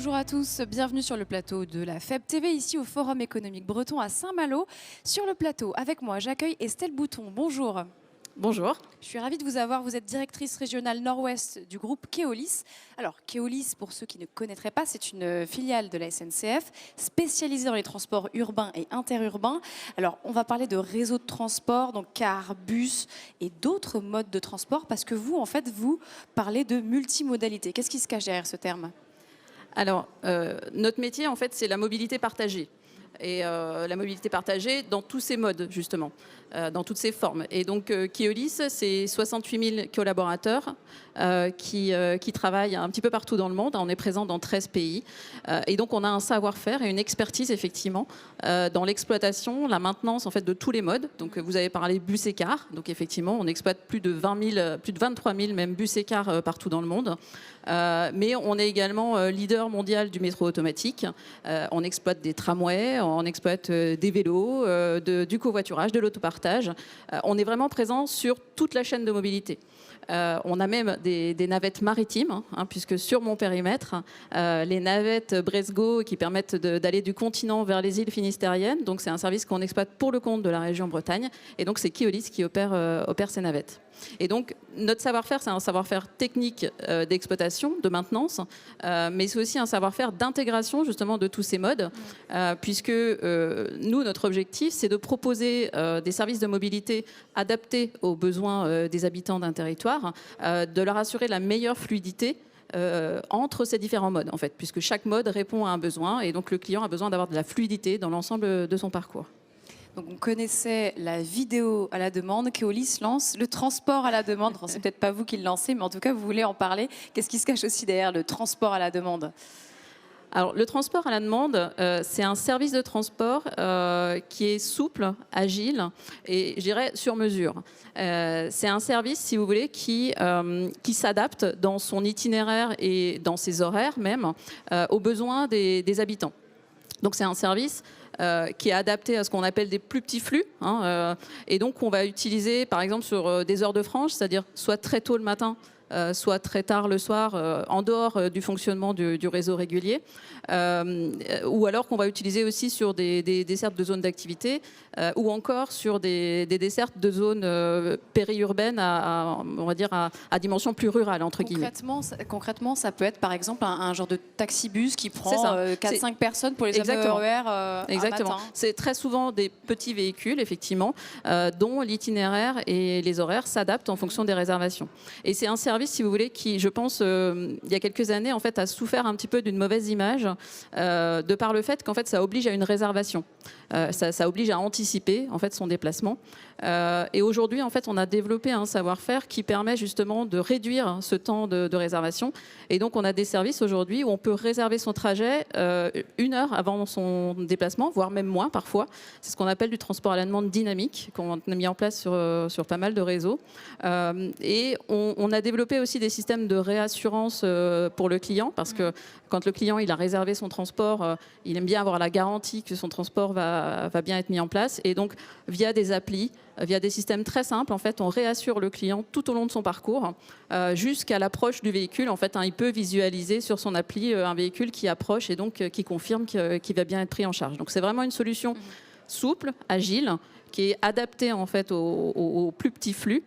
bonjour à tous, bienvenue sur le plateau de la FEB TV, ici au Forum économique breton à Saint-Malo. Sur le plateau, avec moi, j'accueille Estelle Bouton. Bonjour. Bonjour. Je suis ravie de vous avoir. Vous êtes directrice régionale nord-ouest du groupe Keolis. Alors, Keolis, pour ceux qui ne connaîtraient pas, c'est une filiale de la SNCF spécialisée dans les transports urbains et interurbains. Alors, on va parler de réseaux de transport, donc cars, bus et d'autres modes de transport, parce que vous, en fait, vous parlez de multimodalité. Qu'est-ce qui se cache derrière ce terme ? Alors, notre métier, en fait, c'est la mobilité partagée. Et la mobilité partagée dans tous ses modes, justement, dans toutes ses formes. Et donc, Keolis, c'est 68 000 collaborateurs qui travaillent un petit peu partout dans le monde. On est présent dans 13 pays. Et donc, on a un savoir-faire et une expertise, effectivement, dans l'exploitation, la maintenance, en fait, de tous les modes. Donc, vous avez parlé bus et cars. Donc, effectivement, on exploite plus de 23 000 même bus et cars partout dans le monde. Mais on est également leader mondial du métro automatique. On exploite des tramways, on exploite des vélos, du covoiturage, de l'autopartage. On est vraiment présent sur toute la chaîne de mobilité. On a même des navettes maritimes, puisque sur mon périmètre, les navettes Bresgo qui permettent d'aller du continent vers les îles finistériennes. Donc c'est un service qu'on exploite pour le compte de la région Bretagne. Et donc c'est Keolis qui opère ces navettes. Et donc notre savoir-faire, c'est un savoir-faire technique d'exploitation, de maintenance, mais c'est aussi un savoir-faire d'intégration justement de tous ces modes, puisque nous, notre objectif, c'est de proposer des services de mobilité adaptés aux besoins des habitants d'un territoire, de leur assurer la meilleure fluidité entre ces différents modes, en fait, puisque chaque mode répond à un besoin, et donc le client a besoin d'avoir de la fluidité dans l'ensemble de son parcours. Donc on connaissait la vidéo à la demande, Keolis lance le transport à la demande. C'est peut-être pas vous qui le lancez, mais en tout cas vous voulez en parler. Qu'est-ce qui se cache aussi derrière le transport à la demande ? Alors, le transport à la demande, c'est un service de transport qui est souple, agile et, je dirais, sur mesure. C'est un service, si vous voulez, qui s'adapte dans son itinéraire et dans ses horaires même aux besoins des habitants. Donc, c'est un service qui est adapté à ce qu'on appelle des plus petits flux. Et donc, on va utiliser, par exemple, sur des heures de frange, c'est-à-dire soit très tôt le matin, soit très tard le soir, en dehors du fonctionnement du réseau régulier, ou alors qu'on va utiliser aussi sur des dessertes de zones d'activité, ou encore sur des dessertes de zones périurbaines on va dire à dimension plus rurale, entre guillemets. Concrètement, ça peut être par exemple un genre de taxi-bus qui prend 4-5 personnes pour les amener au RER Exactement. matin. C'est très souvent des petits véhicules, effectivement, dont l'itinéraire et les horaires s'adaptent en fonction des réservations. Et c'est un service, si vous voulez, qui, je pense, il y a quelques années, en fait, a souffert un petit peu d'une mauvaise image de par le fait qu'en fait, ça oblige à une réservation. Ça oblige à anticiper, en fait, son déplacement. Et aujourd'hui, en fait, on a développé un savoir-faire qui permet justement de réduire ce temps de réservation. Et donc, on a des services aujourd'hui où on peut réserver son trajet 1 heure avant son déplacement, voire même moins parfois. C'est ce qu'on appelle du transport à la demande dynamique, qu'on a mis en place sur pas mal de réseaux. Et on a développé aussi des systèmes de réassurance pour le client, parce que quand le client il a réservé son transport, il aime bien avoir la garantie que son transport va bien être mis en place. Et donc, via des applis, via des systèmes très simples, en fait, on réassure le client tout au long de son parcours, jusqu'à l'approche du véhicule. En fait, il peut visualiser sur son appli un véhicule qui approche et donc qui confirme qu'il va bien être pris en charge. Donc, c'est vraiment une solution souple, agile, qui est adaptée en fait aux plus petits flux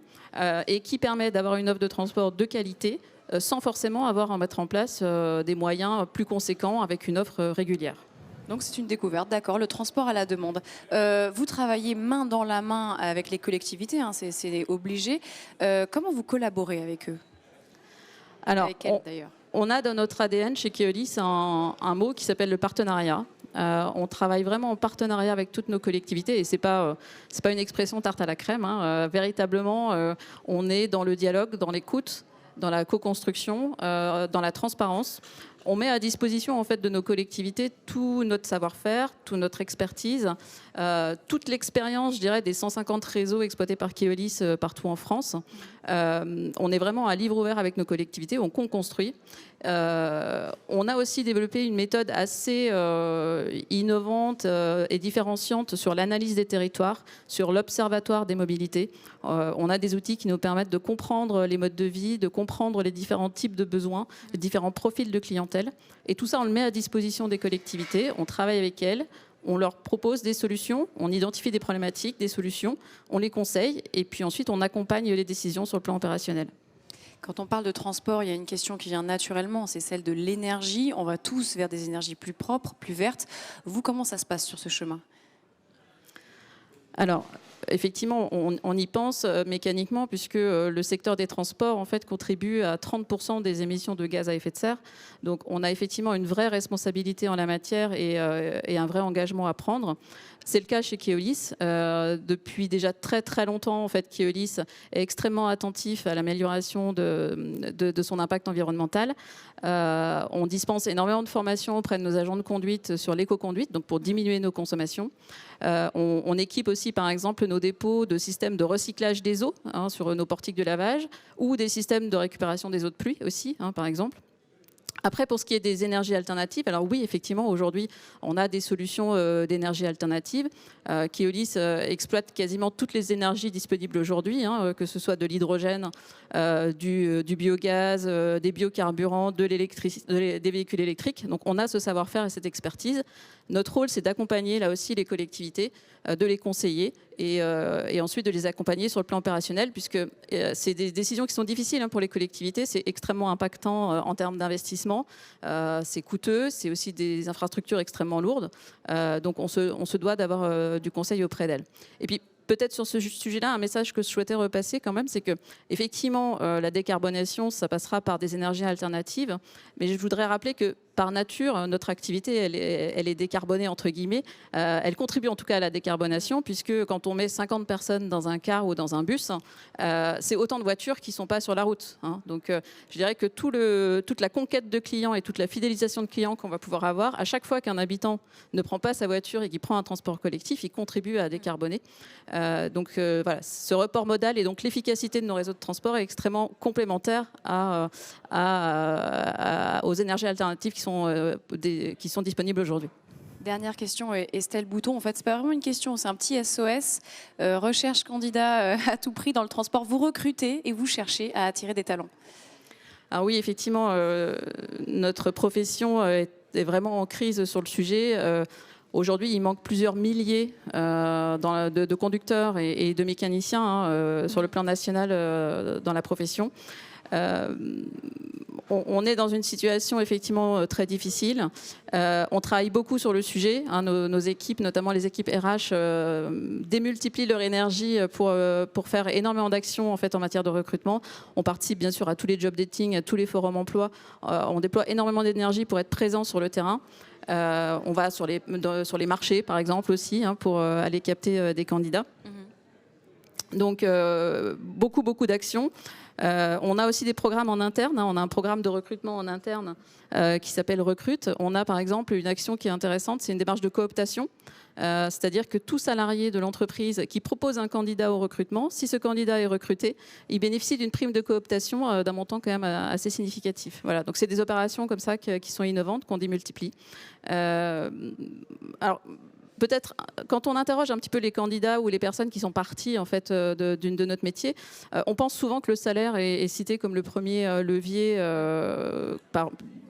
et qui permet d'avoir une offre de transport de qualité sans forcément avoir à mettre en place des moyens plus conséquents avec une offre régulière. Donc c'est une découverte, d'accord, le transport à la demande. Vous travaillez main dans la main avec les collectivités, c'est obligé. Comment vous collaborez avec eux ? Alors, avec elles, d'ailleurs. On a dans notre ADN chez Keolis un mot qui s'appelle le partenariat. On travaille vraiment en partenariat avec toutes nos collectivités et c'est pas une expression tarte à la crème. Véritablement, on est dans le dialogue, dans l'écoute, dans la co-construction, dans la transparence. On met à disposition en fait de nos collectivités tout notre savoir-faire, toute notre expertise, toute l'expérience, je dirais, des 150 réseaux exploités par Keolis partout en France. On est vraiment à livre ouvert avec nos collectivités, on co-construit. On a aussi développé une méthode assez innovante et différenciante sur l'analyse des territoires, sur l'observatoire des mobilités. On a des outils qui nous permettent de comprendre les modes de vie, de comprendre les différents types de besoins, les différents profils de clientèle. clientèle. Et tout ça, on le met à disposition des collectivités, on travaille avec elles, on leur propose des solutions, on identifie des problématiques, des solutions, on les conseille et puis ensuite on accompagne les décisions sur le plan opérationnel. Quand on parle de transport, il y a une question qui vient naturellement, c'est celle de l'énergie. On va tous vers des énergies plus propres, plus vertes. Vous, comment ça se passe sur ce chemin ? Alors, effectivement, on y pense mécaniquement puisque le secteur des transports en fait, contribue à 30% des émissions de gaz à effet de serre. Donc, on a effectivement une vraie responsabilité en la matière et un vrai engagement à prendre. C'est le cas chez Keolis. Depuis déjà très très longtemps, en fait, Keolis est extrêmement attentif à l'amélioration de son impact environnemental. On dispense énormément de formations auprès de nos agents de conduite sur l'éco-conduite, donc pour diminuer nos consommations. On équipe aussi, par exemple, nos dépôts de systèmes de recyclage des eaux sur nos portiques de lavage ou des systèmes de récupération des eaux de pluie aussi, par exemple. Après, pour ce qui est des énergies alternatives, alors oui, effectivement, aujourd'hui, on a des solutions d'énergie alternative. Keolis exploite quasiment toutes les énergies disponibles aujourd'hui, que ce soit de l'hydrogène, du biogaz, des biocarburants, des véhicules électriques. Donc, on a ce savoir-faire et cette expertise. Notre rôle, c'est d'accompagner là aussi les collectivités, de les conseiller et ensuite de les accompagner sur le plan opérationnel, puisque c'est des décisions qui sont difficiles pour les collectivités. C'est extrêmement impactant en termes d'investissement. C'est coûteux, c'est aussi des infrastructures extrêmement lourdes. Donc on se doit d'avoir du conseil auprès d'elles. Et puis peut-être sur ce sujet-là, un message que je souhaitais repasser quand même, c'est que effectivement la décarbonation, ça passera par des énergies alternatives. Mais je voudrais rappeler que par nature, notre activité, elle est décarbonée, entre guillemets. Elle contribue en tout cas à la décarbonation, puisque quand on met 50 personnes dans un car ou dans un bus, c'est autant de voitures qui ne sont pas sur la route. Donc, je dirais que toute la conquête de clients et toute la fidélisation de clients qu'on va pouvoir avoir, à chaque fois qu'un habitant ne prend pas sa voiture et qu'il prend un transport collectif, il contribue à décarboner. Donc, voilà, ce report modal et donc l'efficacité de nos réseaux de transport est extrêmement complémentaire aux énergies alternatives qui sont disponibles aujourd'hui. Dernière question, Estelle Bouton. En fait, c'est pas vraiment une question, c'est un petit SOS. Recherche candidat à tout prix dans le transport. Vous recrutez et vous cherchez à attirer des talents. Ah oui, effectivement, notre profession est vraiment en crise sur le sujet. Aujourd'hui, il manque plusieurs milliers de conducteurs et de mécaniciens sur le plan national dans la profession. On est dans une situation effectivement très difficile. On travaille beaucoup sur le sujet. Nos équipes, notamment les équipes RH, démultiplient leur énergie pour faire énormément d'actions en fait en matière de recrutement. On participe bien sûr à tous les job dating, à tous les forums emploi. On déploie énormément d'énergie pour être présent sur le terrain. On va sur les marchés, par exemple, aussi, pour aller capter des candidats. Donc, beaucoup d'actions. On a aussi des programmes en interne. On a un programme de recrutement en interne qui s'appelle Recrute. On a, par exemple, une action qui est intéressante, c'est une démarche de cooptation. C'est-à-dire que tout salarié de l'entreprise qui propose un candidat au recrutement, si ce candidat est recruté, il bénéficie d'une prime de cooptation d'un montant quand même assez significatif. Voilà, donc c'est des opérations comme ça qui sont innovantes, qu'on démultiplie. Alors, peut-être, quand on interroge un petit peu les candidats ou les personnes qui sont parties en fait, de notre métier, on pense souvent que le salaire est cité comme le premier levier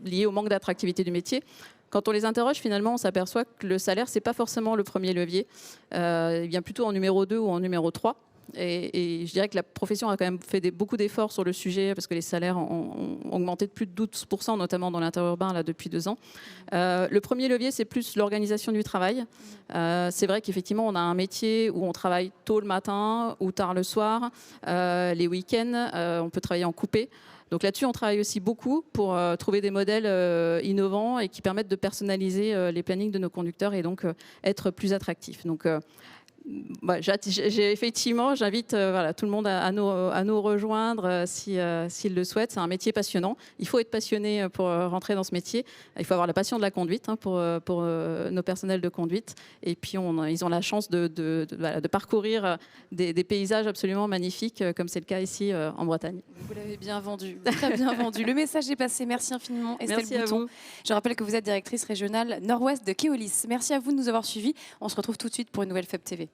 lié au manque d'attractivité du métier. Quand on les interroge, finalement, on s'aperçoit que le salaire, ce n'est pas forcément le premier levier. Il vient plutôt en numéro 2 ou en numéro 3. Et je dirais que la profession a quand même fait beaucoup d'efforts sur le sujet parce que les salaires ont augmenté de plus de 12%, notamment dans l'interurbain là, depuis 2 ans. Le premier levier, c'est plus l'organisation du travail. C'est vrai qu'effectivement, on a un métier où on travaille tôt le matin ou tard le soir, les week-ends, on peut travailler en coupé. Donc là-dessus, on travaille aussi beaucoup pour trouver des modèles innovants et qui permettent de personnaliser les plannings de nos conducteurs et donc être plus attractifs. Donc, effectivement, j'invite tout le monde à nous rejoindre s'il le souhaite. C'est un métier passionnant. Il faut être passionné pour rentrer dans ce métier. Il faut avoir la passion de la conduite pour nos personnels de conduite. Et puis, ils ont la chance de parcourir des paysages absolument magnifiques, comme c'est le cas ici en Bretagne. Vous l'avez bien vendu, très bien vendu. Le message est passé. Merci infiniment, Estelle Merci Bouton. à vous. Je rappelle que vous êtes directrice régionale Nord-Ouest de Keolis. Merci à vous de nous avoir suivis. On se retrouve tout de suite pour une nouvelle FEB TV.